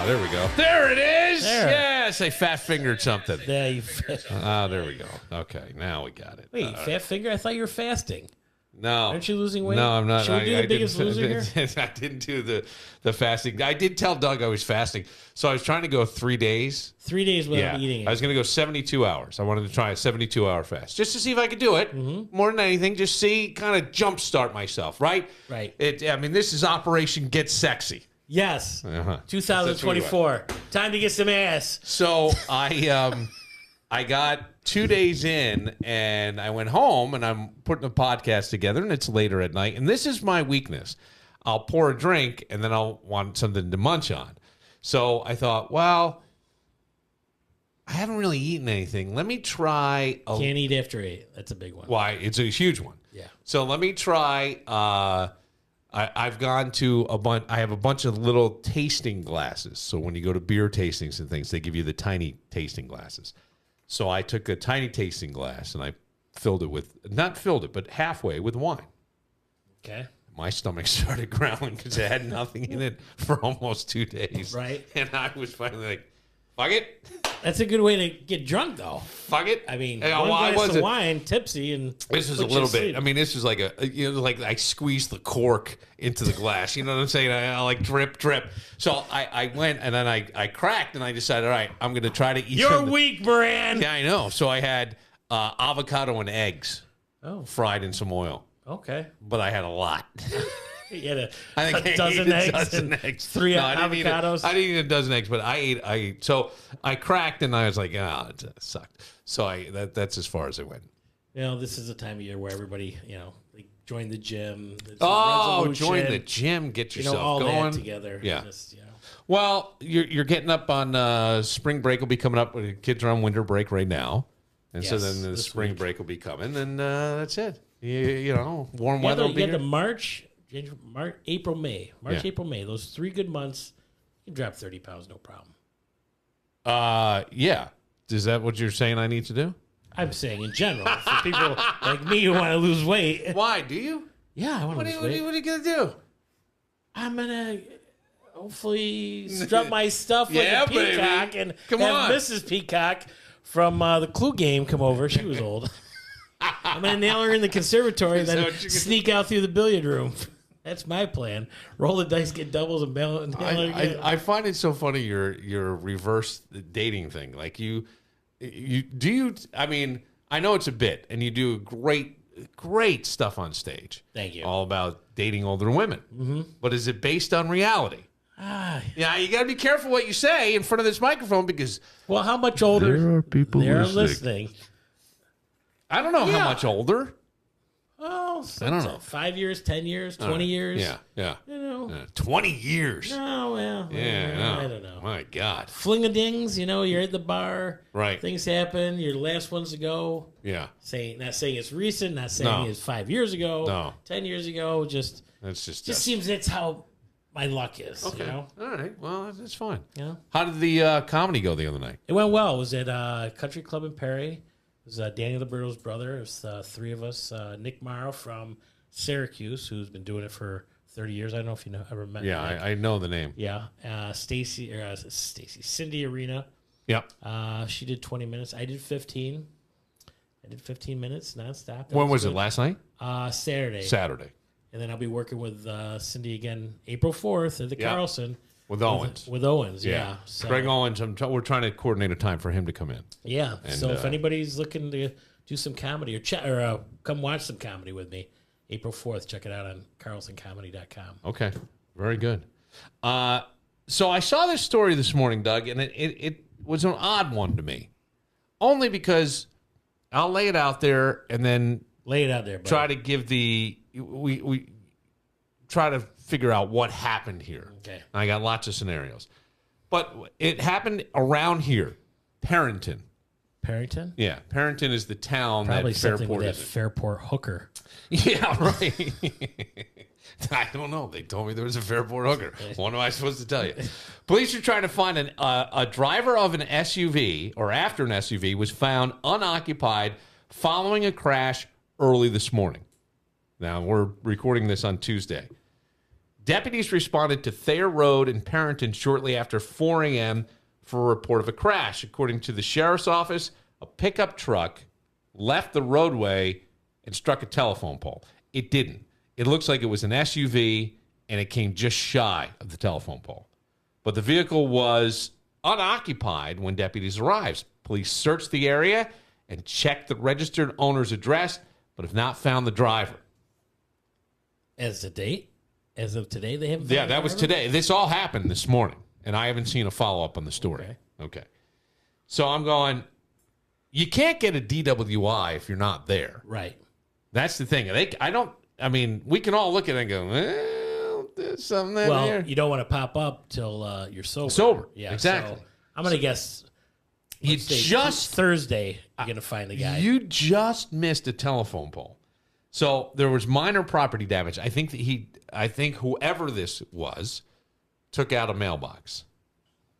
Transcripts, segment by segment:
there we go. There it is. There. Yes, I fat-fingered something. There you There we go. Okay, now we got it. Wait, fat finger? I thought you were fasting. No. Aren't you losing weight? No, I'm not. Should we do the biggest loser here? I didn't do the fasting. I did tell Doug I was fasting. So I was trying to go 3 days. 3 days without eating it. I was going to go 72 hours. I wanted to try a 72-hour fast just to see if I could do it. Mm-hmm. More than anything, just see, kind of jumpstart myself, right? Right. I mean, this is Operation Get Sexy. Yes. 2024. Time to get some ass. So I got 2 days in, and I went home, and I'm putting a podcast together, and it's later at night. And this is my weakness. I'll pour a drink, and then I'll want something to munch on. So I thought, well, I haven't really eaten anything. Let me try. Can't eat after 8. That's a big one. Why? It's a huge one. Yeah. So let me try. I've gone to a bunch. I have a bunch of little tasting glasses. So when you go to beer tastings and things, they give you the tiny tasting glasses. So I took a tiny tasting glass and I filled it with, not filled it, but halfway with wine. Okay. My stomach started growling because it had nothing in it for almost 2 days. Right. And I was finally like, fuck it. That's a good way to get drunk, though. Fuck it. I mean, one glass of wine, tipsy, and this is a little bit. I mean, this is like like I squeezed the cork into the glass. You know what I'm saying? I like drip. So I went and then I cracked and I decided, all right, I'm going to try to eat. You're weak, Moran. Yeah, I know. So I had avocado and eggs fried in some oil. Okay. But I had a lot. You had a dozen eggs. 3 avocados. I didn't eat a dozen eggs, but I ate. So I cracked and I was like, it sucked. So that's as far as it went. You know, this is a time of year where everybody, they join the gym. Join the gym. Get yourself all going. That together. Yeah. Well, you're getting up on spring break will be coming up. Kids are on winter break right now. And so then the spring break will be coming. And that's it. Warm weather will be here. You get to March, April, May. April, May. Those 3 good months, you can drop 30 pounds, no problem. Yeah. Is that what you're saying I need to do? I'm saying in general. For people like me who want to lose weight. Why? Do you? Yeah, I want to lose weight. What are you going to do? I'm going to hopefully strut my stuff like a peacock and have Mrs. Peacock from the Clue game come over. She was old. I'm going to nail her in the conservatory and then sneak out through the billiard room. That's my plan. Roll the dice, get doubles, and bail it. I find it so funny your reverse dating thing. Like I mean, I know it's a bit, and you do great stuff on stage. Thank you. All about dating older women. Mm-hmm. But is it based on reality? Yeah, you got to be careful what you say in front of this microphone because... Well, how much older? There are people listening. I don't know how much older. Oh, I don't know. 5 years, 10 years, 20 years. Yeah. 20 years. Oh, well. Yeah, I don't know. My God. Fling-a-dings, you're at the bar. Right. Things happen. You're the last ones to go. Yeah. Not saying it's recent, not saying it's 5 years ago. No. 10 years ago. Just seems that's how my luck is. Okay. All right. Well, that's fine. Yeah. How did the comedy go the other night? It went well. It was at Country Club in Perry. It was Danny Liberto's brother. It was 3 of us. Nick Morrow from Syracuse, who's been doing it for 30 years. I don't know if you ever met. Yeah, I know the name. Yeah, Cindy Arena. Yep. She did 20 minutes. I did 15. I did 15 minutes nonstop. When was it? Last night? Saturday. And then I'll be working with Cindy again April 4th at the Carlson. With Owens. With Owens, yeah. So, Greg Owens, we're trying to coordinate a time for him to come in. Yeah. And, so if anybody's looking to do some comedy or come watch some comedy with me, April 4th, check it out on carlsoncomedy.com. Okay. Very good. So I saw this story this morning, Doug, and it was an odd one to me. Only because I'll lay it out there and then lay it out there, buddy. Try to give we try to figure out what happened here. Okay. I got lots of scenarios. But it happened around here. Perrington. Perrington? Yeah. Perrington is the town Probably that something Fairport with is. That Fairport hooker. Yeah, right. I don't know. They told me there was a Fairport hooker. What am I supposed to tell you? Police are trying to find a driver of an SUV, or after an SUV, was found unoccupied following a crash early this morning. Now, we're recording this on Tuesday. Deputies responded to Thayer Road in Parenton shortly after 4 a.m. for a report of a crash. According to the sheriff's office, a pickup truck left the roadway and struck a telephone pole. It didn't. It looks like it was an SUV, and it came just shy of the telephone pole. But the vehicle was unoccupied when deputies arrived. Police searched the area and checked the registered owner's address, but have not found the driver. As of today, they haven't. Yeah, that was today. This all happened this morning, and I haven't seen a follow-up on the story. Okay. So I'm going, you can't get a DWI if you're not there. Right. That's the thing. We can all look at it and go, well, there's something there. Well, you don't want to pop up till you're sober. Sober. Yeah, exactly. So I'm going to guess Thursday you're going to find the guy. You just missed a telephone pole. So there was minor property damage. I think whoever this was took out a mailbox.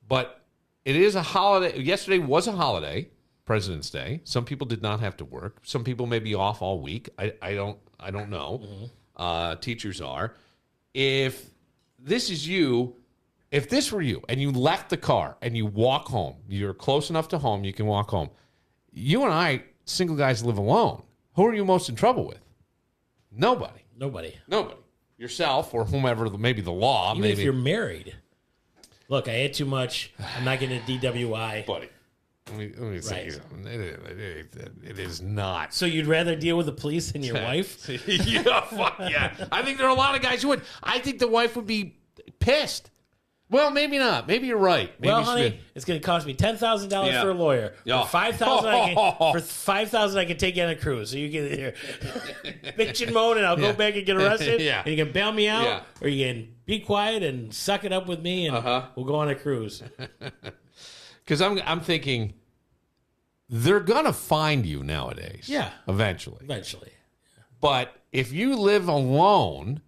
But it is a holiday. Yesterday was a holiday, President's Day. Some people did not have to work. Some people may be off all week. I don't know. Mm-hmm. Teachers are. If this were you and you left the car and you walk home, you're close enough to home, you can walk home. You and I, single guys, live alone. Who are you most in trouble with? Nobody. Yourself or whomever, maybe the law. Even if you're married. Look, I ate too much. I'm not getting a DWI. Buddy, let me say something. It is not. So you'd rather deal with the police than your wife? Yeah, fuck yeah. I think there are a lot of guys who would. I think the wife would be pissed. Well, maybe not. Maybe you're right. Maybe honey, it's going to cost me $10,000 for a lawyer. Yeah. For $5,000, I can take you on a cruise. So you can here, bitch and moan, and I'll go back and get arrested. Yeah. And you can bail me out, or you can be quiet and suck it up with me, and we'll go on a cruise. Because I'm thinking they're gonna find you nowadays. Yeah, eventually. But if you live alone,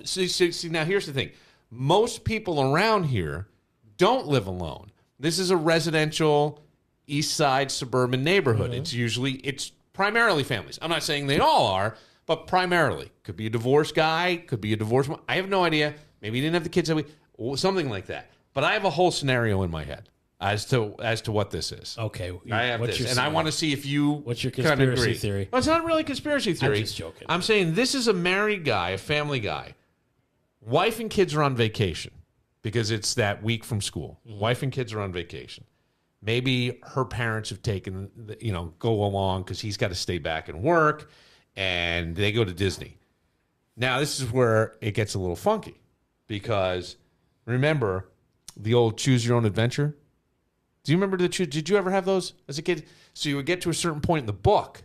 see now here's the thing. Most people around here don't live alone. This is a residential east side suburban neighborhood. Mm-hmm. It's primarily families. I'm not saying they all are, but primarily. Could be a divorced guy, could be a divorced mom. I have no idea. Maybe he didn't have the kids that week, something like that. But I have a whole scenario in my head as to what this is. Okay. I have this. And I want to see if you What's your conspiracy theory? Well, it's not really a conspiracy theory. I'm just joking. I'm saying this is a married guy, a family guy. Wife and kids are on vacation because it's that week from school. Mm-hmm. Wife and kids are on vacation. Maybe her parents have taken, go along because he's got to stay back and work, and they go to Disney. Now, this is where it gets a little funky because remember the old choose your own adventure? Do you remember did you ever have those as a kid? So you would get to a certain point in the book,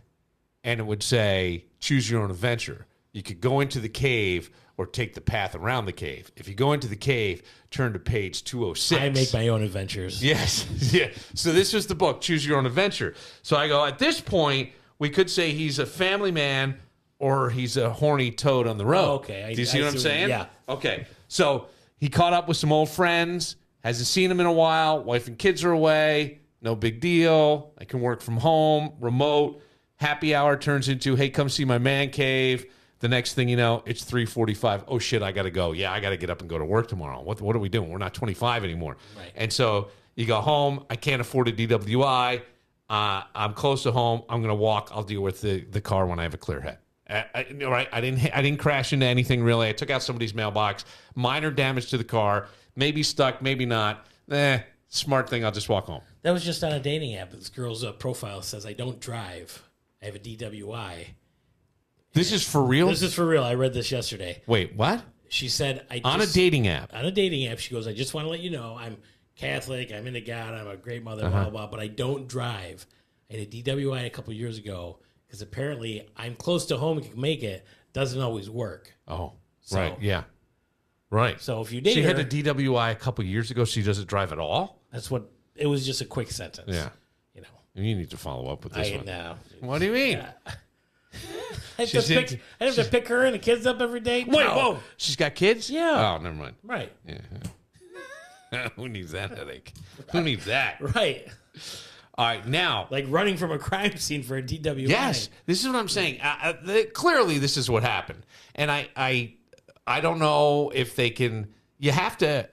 and it would say choose your own adventure. You could go into the cave or take the path around the cave. If you go into the cave, turn to page 206. I make my own adventures. Yes. Yeah. So this was the book, Choose Your Own Adventure. So I go, at this point, we could say he's a family man or he's a horny toad on the road. Oh, okay. Do you see what I'm saying? Yeah. Okay. So he caught up with some old friends, hasn't seen them in a while. Wife and kids are away. No big deal. I can work from home, remote. Happy hour turns into, hey, come see my man cave. The next thing you know, it's 3:45. Oh, shit, I got to go. Yeah, I got to get up and go to work tomorrow. What are we doing? We're not 25 anymore. Right. And so you go home. I can't afford a DWI. I'm close to home. I'm going to walk. I'll deal with the car when I have a clear head. Right? I didn't crash into anything, really. I took out somebody's mailbox. Minor damage to the car. Maybe stuck, maybe not. Smart thing. I'll just walk home. That was just on a dating app. This girl's profile says, I don't drive. I have a DWI. This is for real? This is for real. I read this yesterday. Wait, what? She said, on a dating app. On a dating app. She goes, I just want to let you know I'm Catholic. I'm into God. I'm a great mother, blah, blah, blah, but I don't drive. I had a DWI a couple years ago because apparently I'm close to home and can make it. Doesn't always work. Oh, right. Yeah. Right. So if you date she her, had a DWI a couple years ago. She doesn't drive at all? That's what, it was just a quick sentence. Yeah. You need to follow up with this one. Know. What do you mean? Yeah. I have to pick her and the kids up every day. Wait, whoa. She's got kids? Yeah. Oh, never mind. Right. Yeah. Who needs that headache? Who needs that? Right. All right, now. Like running from a crime scene for a DWI. Yes. This is what I'm saying. Clearly, this is what happened. And I I don't know if they can. You have to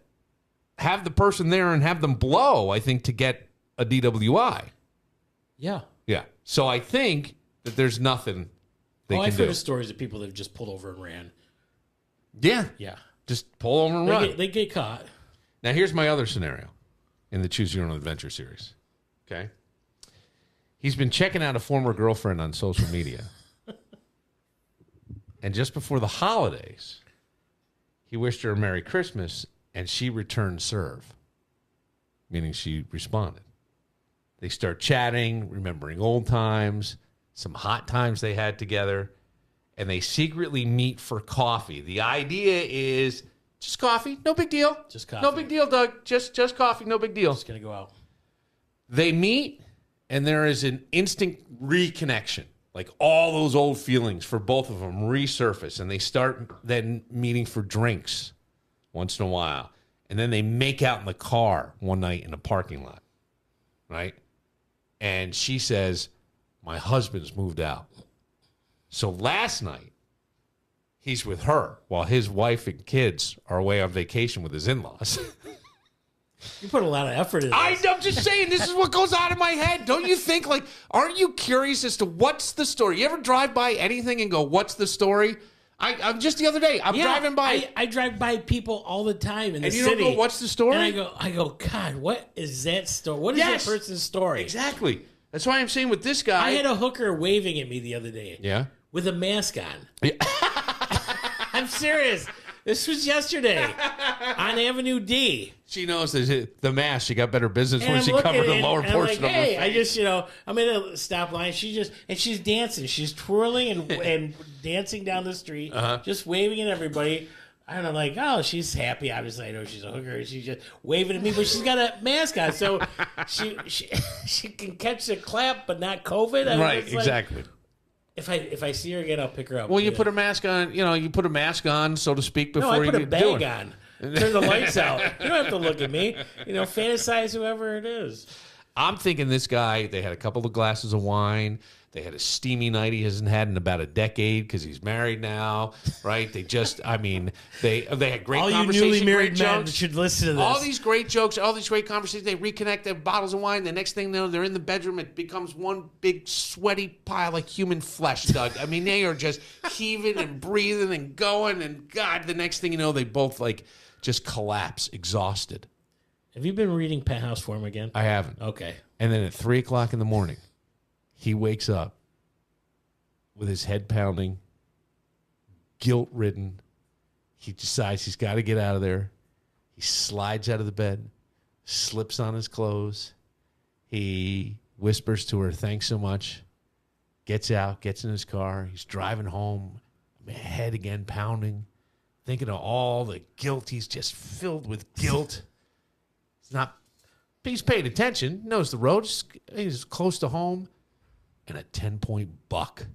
have the person there and have them blow, I think, to get a DWI. Yeah. Yeah. So I think that there's nothing they can I've do. heard of stories of people that have just pulled over and ran. Yeah. Yeah. Just pull over and run. They get caught. Now, here's my other scenario in the Choose Your Own Adventure series. Okay. He's been checking out a former girlfriend on social media. And just before the holidays, he wished her a Merry Christmas, and she returned serve, meaning she responded. They start chatting, remembering old times, some hot times they had together, and they secretly meet for coffee. The idea is just coffee, no big deal. Just coffee. No big deal, Doug. Just coffee, no big deal. Just going to go out. They meet, and there is an instant reconnection. Like all those old feelings for both of them resurface, and they start then meeting for drinks once in a while. And then they make out in the car one night in a parking lot, right? And she says, my husband's moved out. So last night, he's with her while his wife and kids are away on vacation with his in-laws. You put a lot of effort in this. I'm just saying, this is what goes on in my head. Don't you think, like, aren't you curious as to what's the story? You ever drive by anything and go, what's the story? I'm just the other day, I'm driving by. I drive by people all the time in the city. And you don't go, what's the story? And I go, God, what is that story? What is that person's story? Exactly. That's why I'm saying with this guy. I had a hooker waving at me the other day. Yeah? With a mask on. Yeah. I'm serious. This was yesterday on Avenue D. She knows that the mask. She got better business And when I'm she looking covered the and lower I'm portion like, of her hey, face. I'm in a stoplight. She's dancing. She's twirling and dancing down the street, just waving at everybody. And I'm like, oh, she's happy. Obviously, I know she's a hooker. She's just waving at me, but she's got a mask on, so she can catch the clap, but not COVID. Right, exactly. If I see her again, I'll pick her up. Well, you put a mask on, you put a mask on, so to speak, before I you put a get do bag it. on. Turn the lights out. You don't have to look at me. Fantasize whoever it is. I'm thinking this guy, they had a couple of glasses of wine. They had a steamy night he hasn't had in about a decade because he's married now, right? They had great all conversations. You newly married great men jokes. should listen to this. All these great jokes, all these great conversations. They reconnect, they have bottles of wine. The next thing they know, they're in the bedroom. It becomes one big sweaty pile like human flesh, Doug. I mean, they are just heaving and breathing and going. And God, the next thing you know, they both just collapse, exhausted. Have you been reading Penthouse for him again? I haven't. Okay. And then at 3 o'clock in the morning, he wakes up with his head pounding, guilt-ridden. He decides he's got to get out of there. He slides out of the bed, slips on his clothes. He whispers to her, thanks so much, gets out, gets in his car. He's driving home, head again pounding, thinking of all the guilt. He's just filled with guilt. He's paying attention, knows the road. He's close to home. And a 10-point buck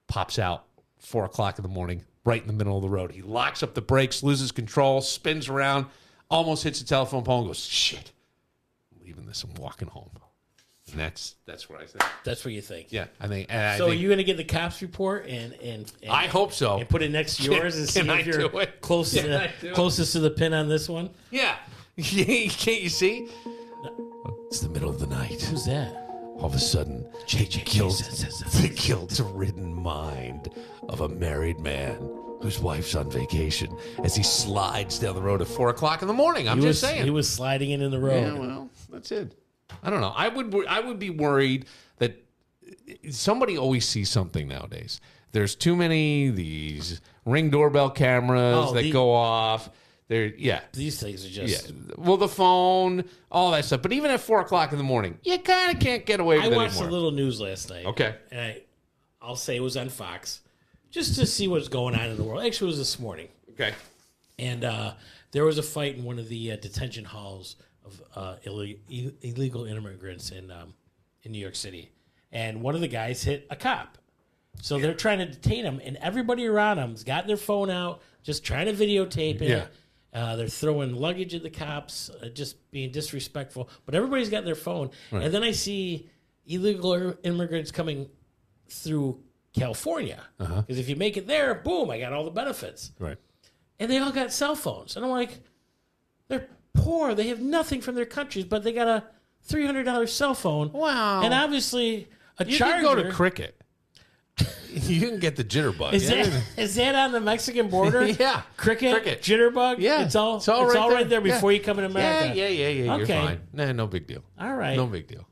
pops out 4 o'clock in the morning, right in the middle of the road. He locks up the brakes, loses control, spins around, almost hits the telephone pole, and goes, shit, I'm leaving this and walking home. And that's what I think. That's what you think. Yeah, I think. So are you going to get the cops report and I hope so. And put it next to yours and see if you're closest to the pin on this one? Yeah. Can't you see? It's the middle of the night. Who's that? All of a sudden, the guilt-ridden mind of a married man whose wife's on vacation as he slides down the road at 4 o'clock in the morning. I'm just saying. He was sliding in the road. Yeah, well, that's it. I don't know. I would be worried that somebody always sees something nowadays. There's too many these Ring doorbell cameras that go off. These things are just... Yeah. Well, the phone, all that stuff. But even at 4 o'clock in the morning, you kind of can't get away with it anymore. I watched a little news last night. Okay. And I'll say it was on Fox, just to see what's going on in the world. Actually, it was this morning. Okay. And there was a fight in one of the detention halls of illegal immigrants in New York City. And one of the guys hit a cop. So they're trying to detain him, and everybody around him's got their phone out, just trying to videotape it. Yeah. They're throwing luggage at the cops, just being disrespectful. But everybody's got their phone. Right. And then I see illegal immigrants coming through California. Because if you make it there, boom, I got all the benefits. Right. and they all got cell phones. And I'm like, they're poor. They have nothing from their countries, but they got a $300 cell phone. Wow. And obviously a You charger. can go to Cricket. You can get the jitterbug. Is that on the Mexican border? Yeah. Cricket, jitterbug. Yeah. It's all right there before you come in America. Yeah. Okay. You're fine. Nah, no big deal. All right. No big deal.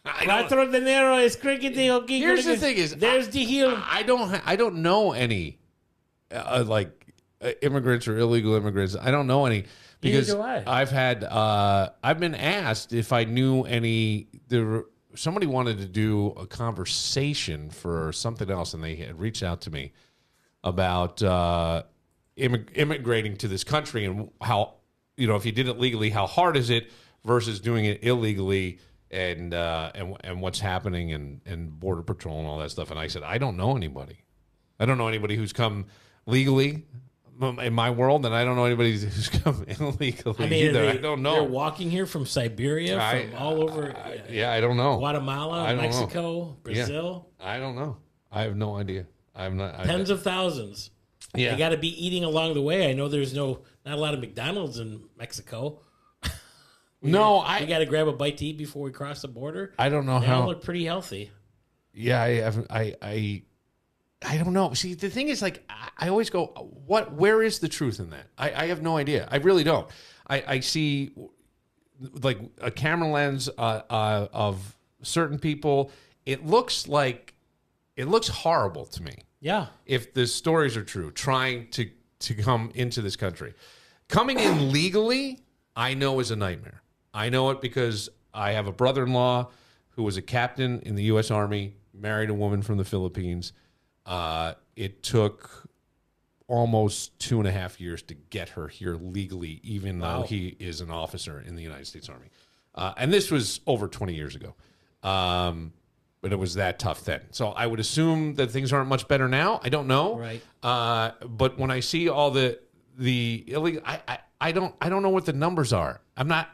Cuatro de enero is cricket. Here's the thing: there's the heel. I don't know any immigrants or illegal immigrants. I don't know any because I've been asked if I knew any. Somebody wanted to do a conversation for something else, and they had reached out to me about immigrating to this country and how, if you did it legally, how hard is it versus doing it illegally, and what's happening and border patrol and all that stuff. And I said, I don't know anybody. I don't know anybody who's come legally in my world, and I don't know anybody who's come illegally either. I don't know. They're walking here from Siberia, from all over. I don't know. Guatemala, Mexico, Brazil. Yeah, I don't know. I have no idea. I'm not. Tens of thousands. Yeah, they got to be eating along the way. I know there's not a lot of McDonald's in Mexico. We got to grab a bite to eat before we cross the border. I don't know they how. All look pretty healthy. Yeah, I don't know. See, the thing is, I always go, where is the truth in that? I have no idea. I really don't. I see, a camera lens of certain people. It looks horrible to me. Yeah. If the stories are true, trying to come into this country. Coming in legally, I know is a nightmare. I know it because I have a brother-in-law who was a captain in the U.S. Army, married a woman from the Philippines. It took almost 2.5 years to get her here legally, even though he is an officer in the United States Army. And this was over 20 years ago. But it was that tough then. So I would assume that things aren't much better now. I don't know. Right. But when I see all the illegal, I don't know what the numbers are. I'm not,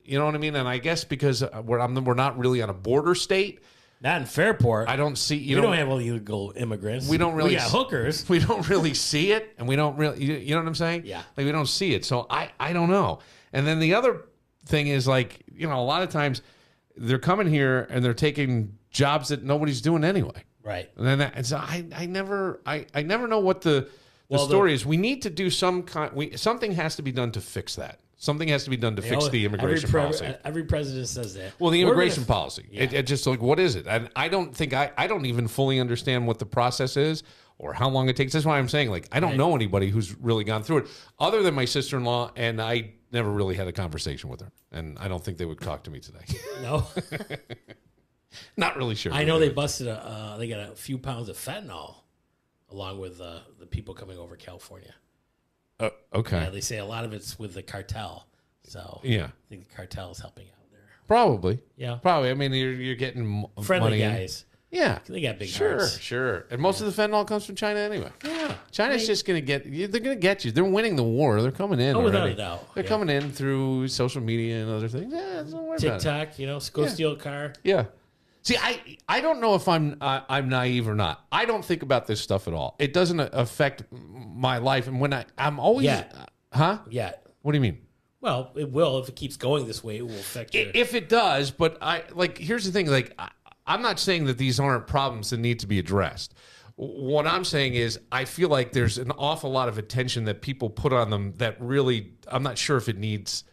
you know what I mean? And I guess because we're not really on a border state. Not in Fairport. I don't see. We don't have illegal immigrants. We don't really. We got hookers. We don't really see it, and we don't really. You know what I'm saying? Yeah. We don't see it, so I don't know. And then the other thing is a lot of times they're coming here and they're taking jobs that nobody's doing anyway. Right. And so I never know what the story is. We need to do something has to be done to fix that. Something has to be done to fix the immigration policy. Every president says that. Well, the immigration policy. Yeah. It just what is it? And I don't think I don't even fully understand what the process is or how long it takes. That's why I'm saying I don't know anybody who's really gone through it other than my sister-in-law, and I never really had a conversation with her, and I don't think they would talk to me today. No. Not really sure. I know they busted they got a few pounds of fentanyl along with the people coming over California. Okay. Yeah, they say a lot of it's with the cartel. So yeah, I think the cartel is helping out there. Probably. Yeah. Probably. I mean, you're getting friendly money guys. Yeah. They got big hearts. Sure. And most of the fentanyl comes from China anyway. Yeah. China's just going to get you. They're going to get you. They're winning the war. They're coming in. Without a doubt. They're coming in through social media and other things. Yeah, don't worry about it. TikTok, go steal a car. Yeah. See, I don't know if I'm naive or not. I don't think about this stuff at all. It doesn't affect my life. And when I'm always... Huh? Yeah. What do you mean? Well, it will. If it keeps going this way, it will affect you. If it does, but here's the thing. I'm not saying that these aren't problems that need to be addressed. What I'm saying is I feel like there's an awful lot of attention that people put on them that really, I'm not sure if it needs,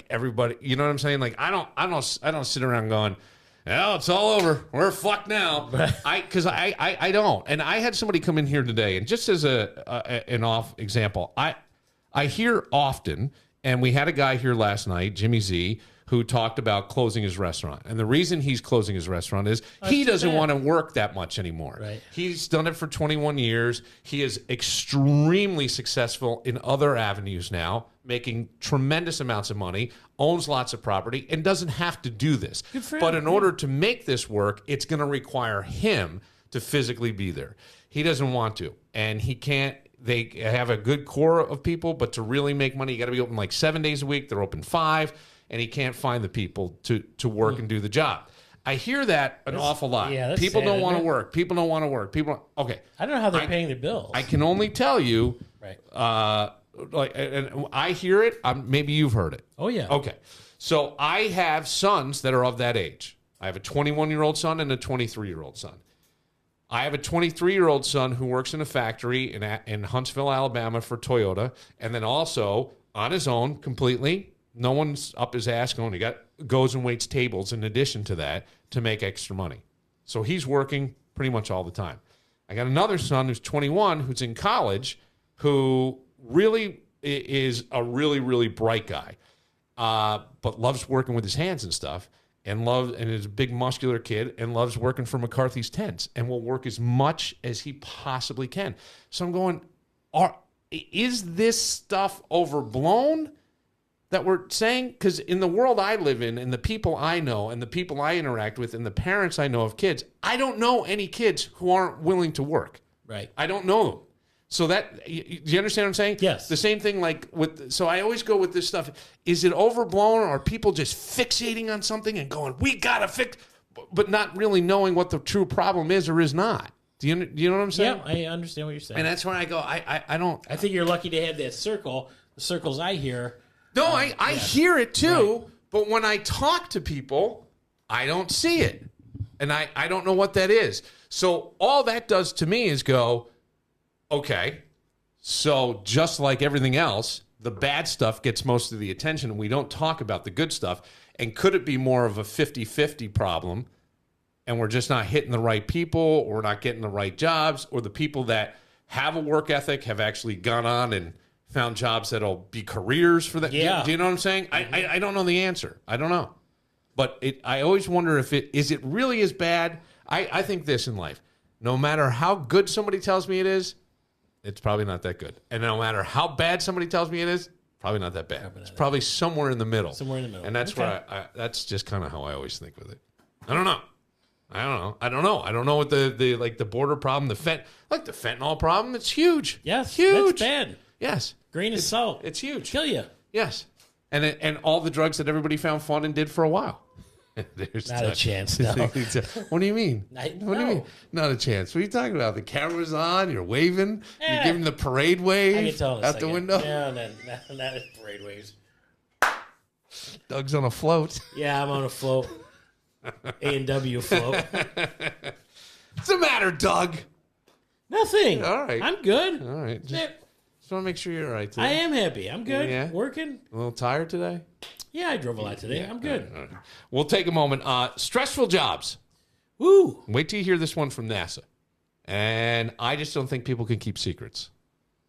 everybody, you know what I'm saying? I don't sit around going, well, it's all over. We're fucked now. Because I don't. And I had somebody come in here today, and just as an off example, I hear often, and we had a guy here last night, Jimmy Z, who talked about closing his restaurant. And the reason he's closing his restaurant is he doesn't want to work that much anymore. Right. He's done it for 21 years. He is extremely successful in other avenues now, making tremendous amounts of money, owns lots of property, and doesn't have to do this. But in order to make this work, it's going to require him to physically be there. He doesn't want to, and he can't. They have a good core of people, but to really make money, you got to be open 7 days a week. They're open 5, and he can't find the people to work and do the job. I hear that an awful lot. Yeah, people don't want to work. People don't want to work. Okay. I don't know how they're paying their bills. I can only tell you Right. And I hear it. Maybe you've heard it. Oh, yeah. Okay. So I have sons that are of that age. I have a 21-year-old son and a 23-year-old son. I have a 23-year-old son who works in a factory in Huntsville, Alabama for Toyota, and then also on his own completely. No one's up his ass going. He goes and waits tables in addition to that to make extra money. So he's working pretty much all the time. I got another son who's 21 who's in college who really is a really, really bright guy, but loves working with his hands and stuff. And is a big muscular kid and loves working for McCarthy's Tents and will work as much as he possibly can. So I'm going, is this stuff overblown that we're saying? Because in the world I live in and the people I know and the people I interact with and the parents I know of kids, I don't know any kids who aren't willing to work. Right. I don't know them. So do you understand what I'm saying? Yes. The same thing so I always go with this stuff. Is it overblown or are people just fixating on something and going, we got to fix, but not really knowing what the true problem is or is not? Do you know what I'm saying? Yeah, I understand what you're saying. And that's where I go, I don't. I think you're lucky to have that circle. The circles I hear. No, I hear it too, right. But when I talk to people, I don't see it. And I don't know what that is. So all that does to me is go, okay, so just like everything else, the bad stuff gets most of the attention and we don't talk about the good stuff. And could it be more of a 50-50 problem and we're just not hitting the right people or we're not getting the right jobs, or the people that have a work ethic have actually gone on and found jobs that'll be careers for them? Yeah. Do you know what I'm saying? Mm-hmm. I don't know the answer. I don't know. But I always wonder if is it really as bad? I think this in life, no matter how good somebody tells me it is, it's probably not that good. And no matter how bad somebody tells me it is, probably not that bad. It's probably somewhere in the middle. Somewhere in the middle. And that's where that's just kind of how I always think with it. I don't know. I don't know what the border problem, the fentanyl problem. It's huge. Yes, huge. That's bad. Yes, grain of salt. It's huge. Kill you. Yes, and all the drugs that everybody found fun and did for a while. There's not a chance. No. What do you mean? What do you mean? Not a chance. What are you talking about? The camera's on. You're waving. You're giving the parade wave I can tell out the window. No, not parade waves. Doug's on a float. Yeah, I'm on a float. A&W float. What's the matter, Doug? Nothing. All right. I'm good. All right. Just want to make sure you're all right today. I am happy. I'm good. Yeah. Working. A little tired today? Yeah, I drove a lot today. I'm good. All right. We'll take a moment. Stressful jobs. Woo. Wait till you hear this one from NASA. And I just don't think people can keep secrets.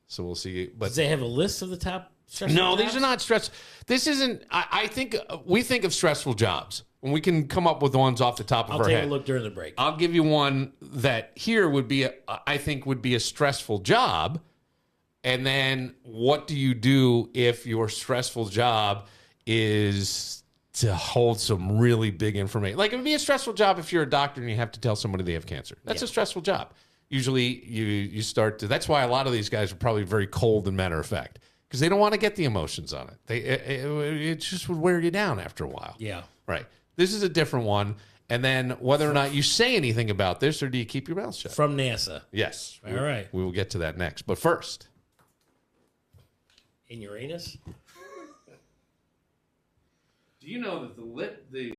So we'll see. But does they have a list of the top stressful jobs? These are not stress. This isn't. I think we think of stressful jobs. And we can come up with ones off the top of our head. I'll take a look during the break. I'll give you one that here would be, I think, would be a stressful job. And then what do you do if your stressful job is to hold some really big information? Like, it would be a stressful job if you're a doctor and you have to tell somebody they have cancer. That's a stressful job. Usually you start to, that's why a lot of these guys are probably very cold and matter of fact, because they don't want to get the emotions on it. It just would wear you down after a while. Yeah. Right. This is a different one. And then whether or not you say anything about this, or do you keep your mouth shut? From NASA. Yes. All right. We will get to that next. But first. In Uranus? Do you know that the